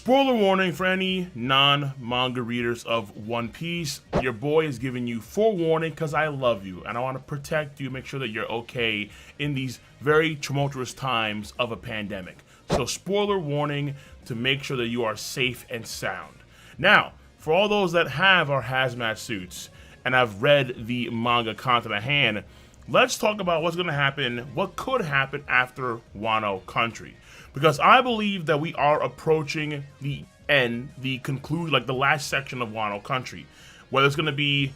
Spoiler warning for any non-manga readers of One Piece. Your boy is giving you forewarning because I love you and I want to protect you, make sure that you're okay in these very tumultuous times of a pandemic. So spoiler warning to make sure that you are safe and sound. Now, for all those that have our hazmat suits and have read the manga content at hand, let's talk about what's going to happen, what could happen after Wano Country. Because I believe that we are approaching the end, the conclusion, like the last section of Wano Country. Whether it's going to be,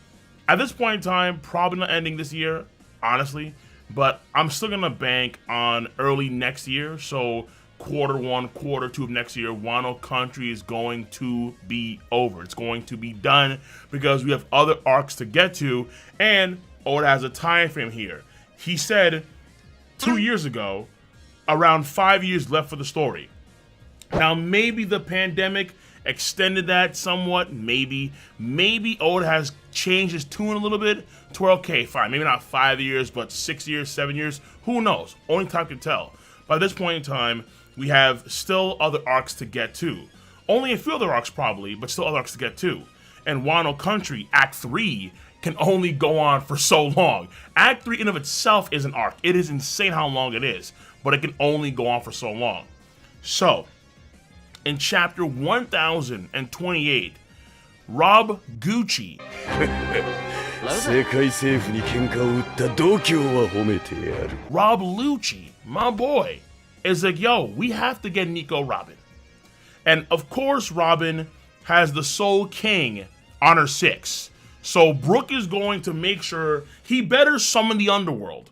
at this point in time, probably not ending this year, honestly. But I'm still going to bank on early next year. So Q1, Q2 of next year, Wano Country is going to be over. It's going to be done because we have other arcs to get to. And Oda has a time frame here. He said 2 years ago, around 5 years left for the story. Now, maybe the pandemic extended that somewhat. Maybe Oda has changed his tune a little bit to where, okay, fine, maybe not 5 years, but 6 years, 7 years. Who knows? Only time can tell. By this point in time, we have still other arcs to get to. Only a few other arcs probably, but still other arcs to get to. And Wano Country, Act 3, can only go on for so long. Act 3 in of itself is an arc. It is insane how long it is, but it can only go on for so long. So, in chapter 1028, Rob Gucci, Rob Lucci, my boy, is like, yo, we have to get Nico Robin. And of course, Robin has the Soul King on her 6. So Brook is going to make sure he better summon the underworld.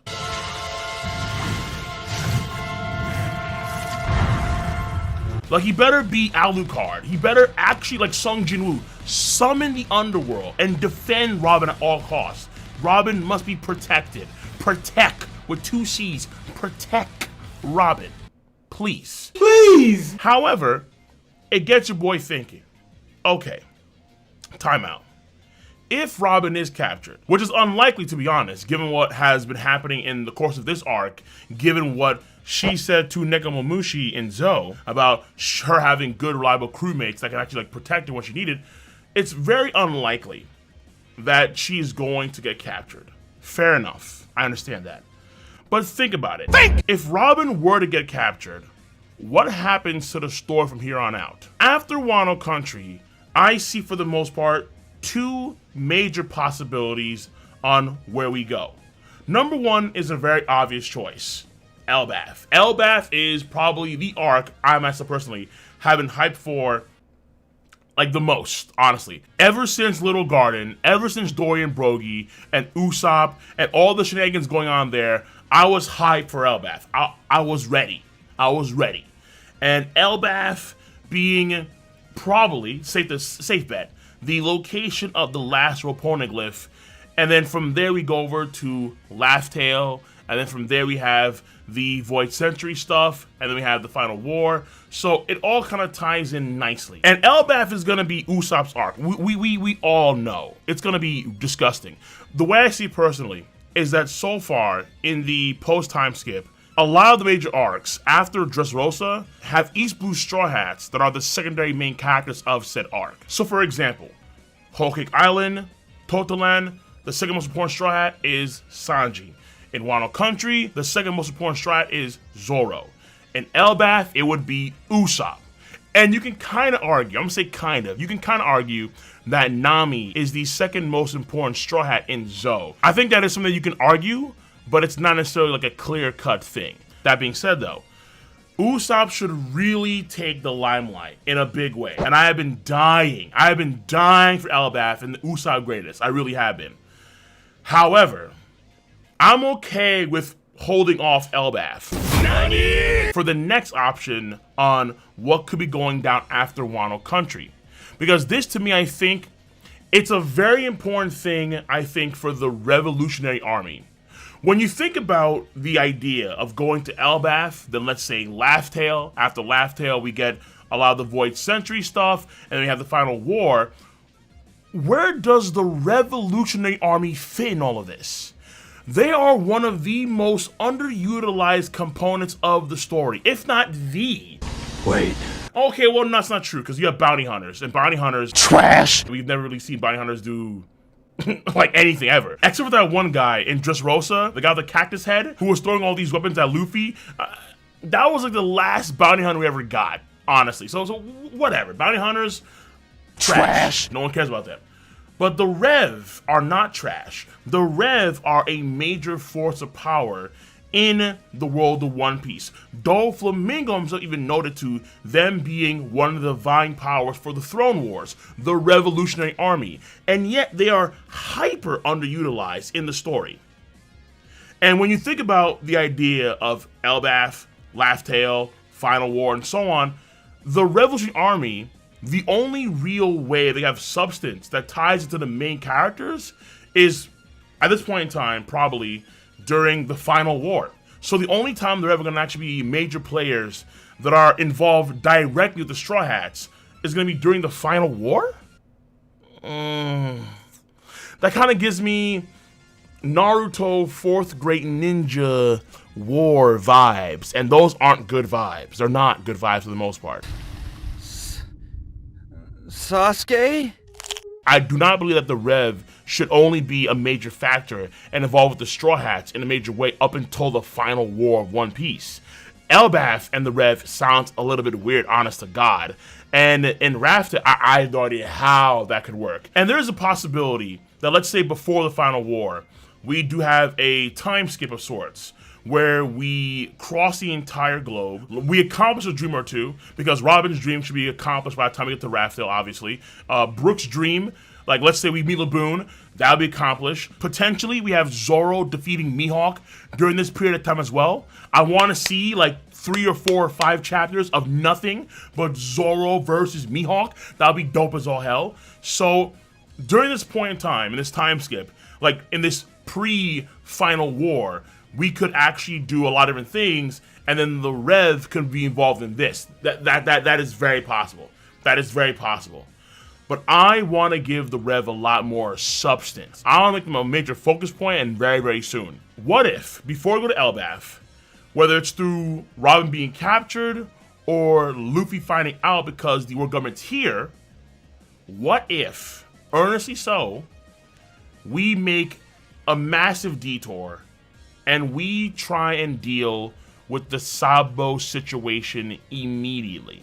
Like, he better be Alucard. He better actually, like Sung Jinwoo, summon the underworld and defend Robin at all costs. Robin must be protected. Protect with 2 C's. Protect Robin. Please. Please! However, it gets your boy thinking. Okay, timeout. If Robin is captured, which is unlikely to be honest, given what has been happening in the course of this arc, given what she said to Nekomamushi and Zoe about her having good, reliable crewmates that can actually like protect her when she needed, it's very unlikely that she's going to get captured. Fair enough, I understand that. But think about it. If Robin were to get captured, what happens to the story from here on out? After Wano Country, I see for the most part 2 major possibilities on where we go. Number 1 is a very obvious choice. Elbaf. Elbaf is probably the arc I myself personally have been hyped for like the most, honestly. Ever since Little Garden, ever since Dorian Brogy and Usopp and all the shenanigans going on there, I was hyped for Elbaf. I was ready. I was ready. And Elbaf being probably, safe bet, the location of the last Roponeglyph, and then from there we go over to Laugh Tale, and then from there we have the Void Century stuff, and then we have the Final War. So it all kind of ties in nicely. And Elbaf is gonna be Usopp's arc. We all know it's gonna be disgusting. The way I see personally is that so far in the post time skip, a lot of the major arcs after Dressrosa have East Blue Straw Hats that are the secondary main characters of said arc. So for example, Whole Cake Island, Totolan, the second most important Straw Hat is Sanji. In Wano Country, the second most important Straw Hat is Zoro. In Elbaf, it would be Usopp. And you can kind of argue, I'm gonna say kind of, you can kind of argue that Nami is the second most important Straw Hat in Zoe. I think that is something you can argue, but it's not necessarily like a clear-cut thing. That being said though, Usopp should really take the limelight in a big way. And I have been dying for Elbaf and the Usopp greatest. I really have been. However, I'm okay with holding off Elbaf for the next option on what could be going down after Wano Country. Because this to me, I think, it's a very important thing, I think, for the Revolutionary Army. When you think about the idea of going to Elbaf, then let's say Laugh Tale. After Laugh Tale, we get a lot of the Void Century stuff, and then we have the Final War. Where does the Revolutionary Army fit in all of this? They are one of the most underutilized components of the story, if not the. Wait. Okay, well, that's not true, because you have bounty hunters, and bounty hunters... Trash! We've never really seen bounty hunters do... like anything ever. Except for that one guy in Dressrosa, the guy with the cactus head, who was throwing all these weapons at Luffy. That was like the last bounty hunter we ever got, honestly. So whatever. Bounty hunters, trash. No one cares about them. But the Rev are not trash. The Rev are a major force of power in the world of One Piece. Doflamingo himself even noted to them being one of the vying powers for the Throne Wars, the Revolutionary Army, and yet they are hyper underutilized in the story. And when you think about the idea of Elbaf, Laugh Tale, Final War, and so on, the Revolutionary Army, the only real way they have substance that ties into the main characters is, at this point in time, probably during the Final War. So the only time they're ever going to actually be major players that are involved directly with the Straw Hats is going to be during the Final War? That kind of gives me Naruto 4th Great Ninja War vibes, and those aren't good vibes. They're not good vibes for the most part. Sasuke? I do not believe that the Rev should only be a major factor and involved with the Straw Hats in a major way up until the Final War of One Piece. Elbaf and the Rev sounds a little bit weird, honest to God. And in Rafter, I have no idea how that could work. And there is a possibility that, let's say before the Final War, we do have a time skip of sorts, where we cross the entire globe. We accomplish a dream or two, because Robin's dream should be accomplished by the time we get to Raftel, obviously. Brook's dream, like let's say we meet Laboon, that'll be accomplished. Potentially, we have Zoro defeating Mihawk during this period of time as well. I want to see like 3 or 4 or 5 chapters of nothing but Zoro versus Mihawk. That'll be dope as all hell. So during this point in time, in this time skip, like in this pre-Final War, we could actually do a lot of different things, and then the Rev could be involved in this. That is very possible. That is very possible. But I want to give the Rev a lot more substance. I want to make them a major focus point, and very, very soon. What if, before we go to Elbaf, whether it's through Robin being captured or Luffy finding out because the world government's here, what if, earnestly so, we make a massive detour and we try and deal with the Sabo situation immediately?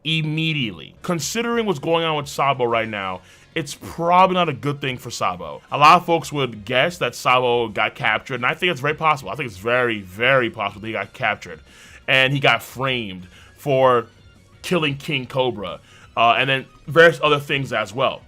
Immediately. Considering what's going on with Sabo right now, it's probably not a good thing for Sabo. A lot of folks would guess that Sabo got captured, and I think it's very possible. I think it's very, very possible that he got captured. And he got framed for killing King Cobra, and then various other things as well.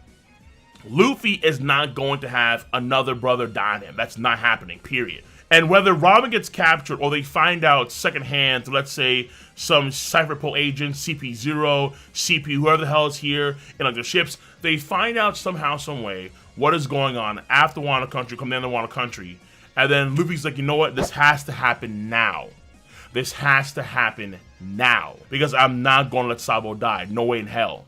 Luffy is not going to have another brother die on him. That's not happening, period. And whether Robin gets captured or they find out secondhand through, let's say, some Cypherpole agent, CP0, CP, whoever the hell is here, in like the ships, they find out somehow, some way, what is going on after Wano Country, come down to Wano Country, and then Luffy's like, you know what, this has to happen now. This has to happen now, because I'm not going to let Sabo die. No way in hell.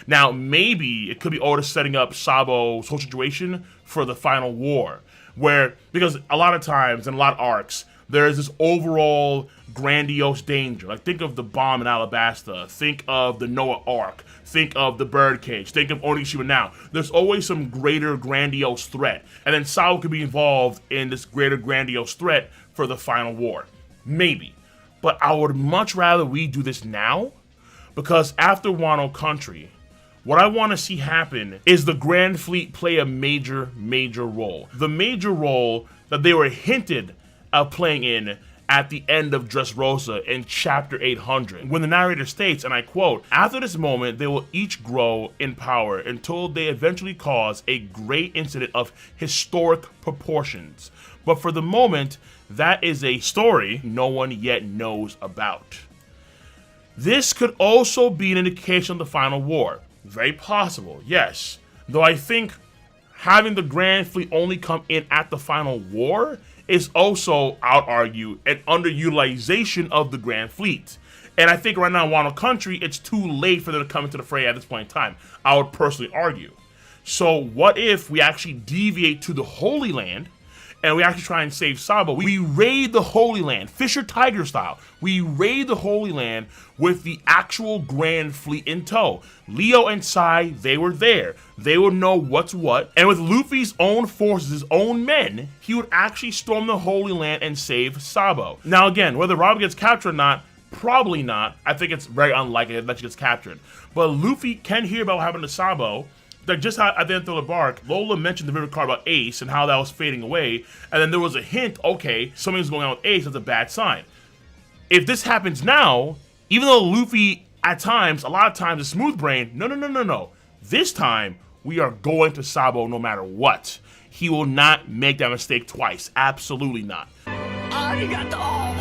Now, maybe it could be Oda setting up Sabo's whole situation for the Final War, where, because a lot of times in a lot of arcs, there is this overall grandiose danger. Like, think of the bomb in Alabasta, think of the Noah arc, think of the birdcage, think of Onigashima now. There's always some greater grandiose threat, and then Sabo could be involved in this greater grandiose threat for the Final War. Maybe. But I would much rather we do this now, because after Wano Country, what I want to see happen is the Grand Fleet play a major, major role. The major role that they were hinted of playing in at the end of Dressrosa in chapter 800, when the narrator states, and I quote, "After this moment, they will each grow in power until they eventually cause a great incident of historic proportions. But for the moment, that is a story no one yet knows about." This could also be an indication of the Final War. Very possible, yes. Though I think having the Grand Fleet only come in at the Final War is also, I would argue, an underutilization of the Grand Fleet. And I think right now in Wano Country, it's too late for them to come into the fray at this point in time. I would personally argue. So what if we actually deviate to the Holy Land, and we actually try and save Sabo. We raid the Holy Land, Fisher Tiger style. We raid the Holy Land with the actual Grand Fleet in tow. Leo and Sai, they were there. They would know what's what. And with Luffy's own forces, his own men, he would actually storm the Holy Land and save Sabo. Now again, whether Robin gets captured or not, probably not. I think it's very unlikely that she gets captured. But Luffy can hear about what happened to Sabo. That just how at the end of the bark, Lola mentioned the river card about Ace and how that was fading away, and then there was a hint, okay, something's going on with Ace, that's a bad sign. If this happens now, even though Luffy at times, a lot of times is smooth brain, no. This time, we are going to Sabo no matter what. He will not make that mistake twice. Absolutely not. Arigato!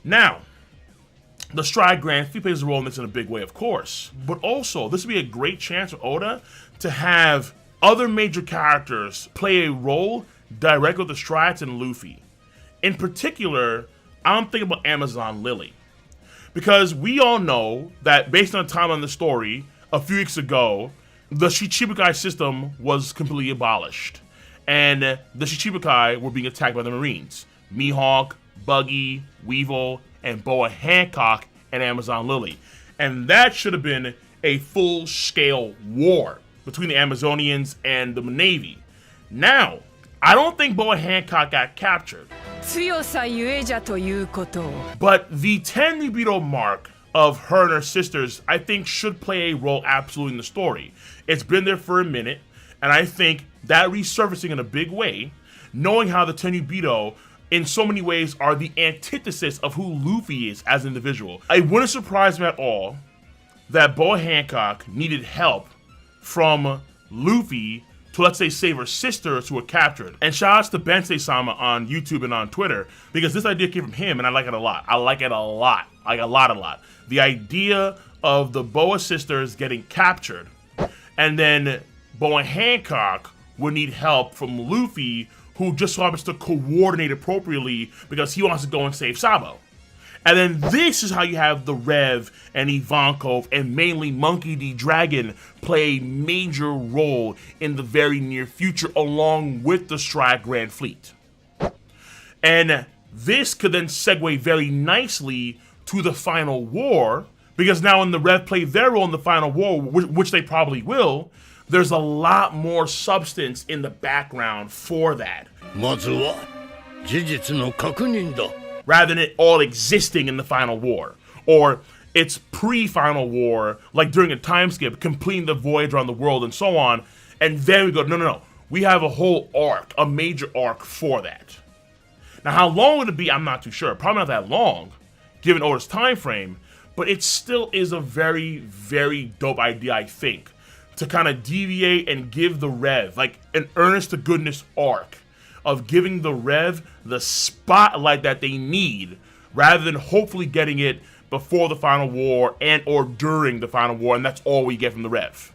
Now, the Stride Grand Fleet plays a role in this in a big way, of course. But also, this would be a great chance for Oda to have other major characters play a role directly with the Strides and Luffy. In particular, I'm thinking about Amazon Lily. Because we all know that based on the time on the story, a few weeks ago, the Shichibukai system was completely abolished. And the Shichibukai were being attacked by the Marines. Mihawk, Buggy, Weevil, and Boa Hancock and Amazon Lily. And that should have been a full-scale war between the Amazonians and the Navy. Now, I don't think Boa Hancock got captured. But the Tenryubito mark of her and her sisters, I think, should play a role absolutely in the story. It's been there for a minute, and I think that resurfacing in a big way, knowing how the Tenryubito in so many ways are the antithesis of who Luffy is as an individual. It wouldn't surprise me at all that Boa Hancock needed help from Luffy to, let's say, save her sisters who were captured. And shout outs to Bensei-sama on YouTube and on Twitter, because this idea came from him and I like it a lot. I like it a lot. Like a lot. The idea of the Boa sisters getting captured, and then Boa Hancock would need help from Luffy, who just so happens to coordinate appropriately because he wants to go and save Sabo. And then this is how you have the Rev and Ivankov and mainly Monkey D. Dragon play a major role in the very near future along with the Stride Grand Fleet. And this could then segue very nicely to the final war, because now when the Rev play their role in the final war, which they probably will, there's a lot more substance in the background for that. Rather than it all existing in the final war. Or it's pre-final war, like during a time skip, completing the voyage around the world and so on, and then we go, no. We have a whole arc, a major arc for that. Now how long would it be? I'm not too sure. Probably not that long, given Oda's time frame, but it still is a very, very dope idea, I think, to kind of deviate and give the Rev, like an earnest to goodness arc of giving the Rev the spotlight that they need, rather than hopefully getting it before the final war and or during the final war, and that's all we get from the Rev.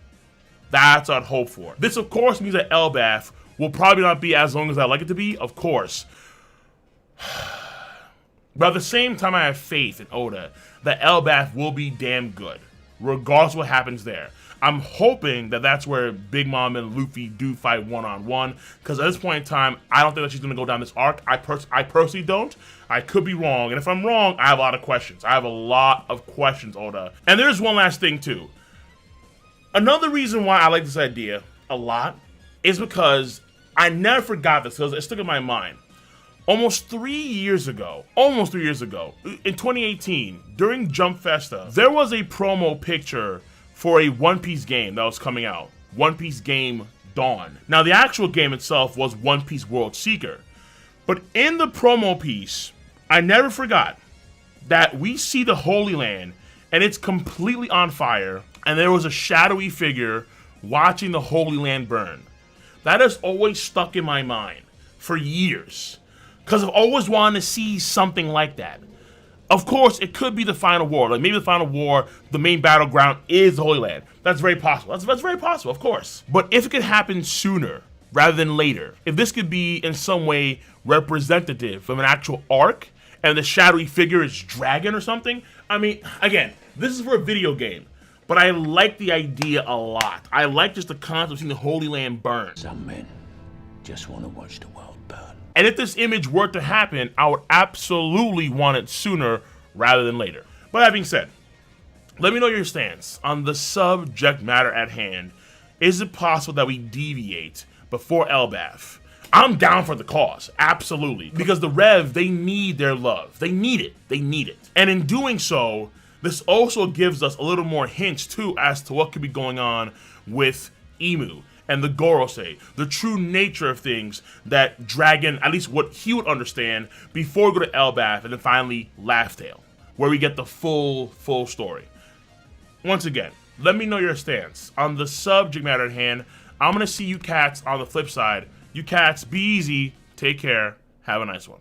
That's what I'd hope for. This, of course, means that Elbaf will probably not be as long as I'd like it to be, of course. But at the same time, I have faith in Oda that Elbaf will be damn good, regardless of what happens there. I'm hoping that that's where Big Mom and Luffy do fight one-on-one, because at this point in time, I don't think that she's going to go down this arc. I personally don't. I could be wrong, and if I'm wrong, I have a lot of questions. Oda. And there's one last thing, too. Another reason why I like this idea a lot is because I never forgot this, because it stuck in my mind. Almost 3 years ago, in 2018, during Jump Festa, there was a promo picture for a One Piece game that was coming out. One Piece Game Dawn. Now, the actual game itself was One Piece World Seeker. But in the promo piece, I never forgot that we see the Holy Land, and it's completely on fire, and there was a shadowy figure watching the Holy Land burn. That has always stuck in my mind for years, because I've always wanted to see something like that. Of course, it could be the final war. Like maybe the final war, the main battleground is the Holy Land. That's very possible. That's very possible, of course. But if it could happen sooner rather than later, if this could be in some way representative of an actual arc, and the shadowy figure is Dragon or something, I mean, again, this is for a video game. but I like the idea a lot. I like just the concept of seeing the Holy Land burn. Some men just want to watch the world burn. And if this image were to happen, I would absolutely want it sooner rather than later. But that being said, let me know your stance on the subject matter at hand. Is it possible that we deviate before Elbaf? I'm down for the cause, absolutely. Because the Rev, they need their love. They need it. They need it. And in doing so, this also gives us a little more hints too as to what could be going on with Emu and the Gorosei, the true nature of things that Dragon, at least what he would understand before we go to Elbaf and then finally Laughtale, where we get the full story. Once again, let me know your stance on the subject matter at hand. I'm gonna see you cats on the flip side. You cats, be easy, take care, have a nice one.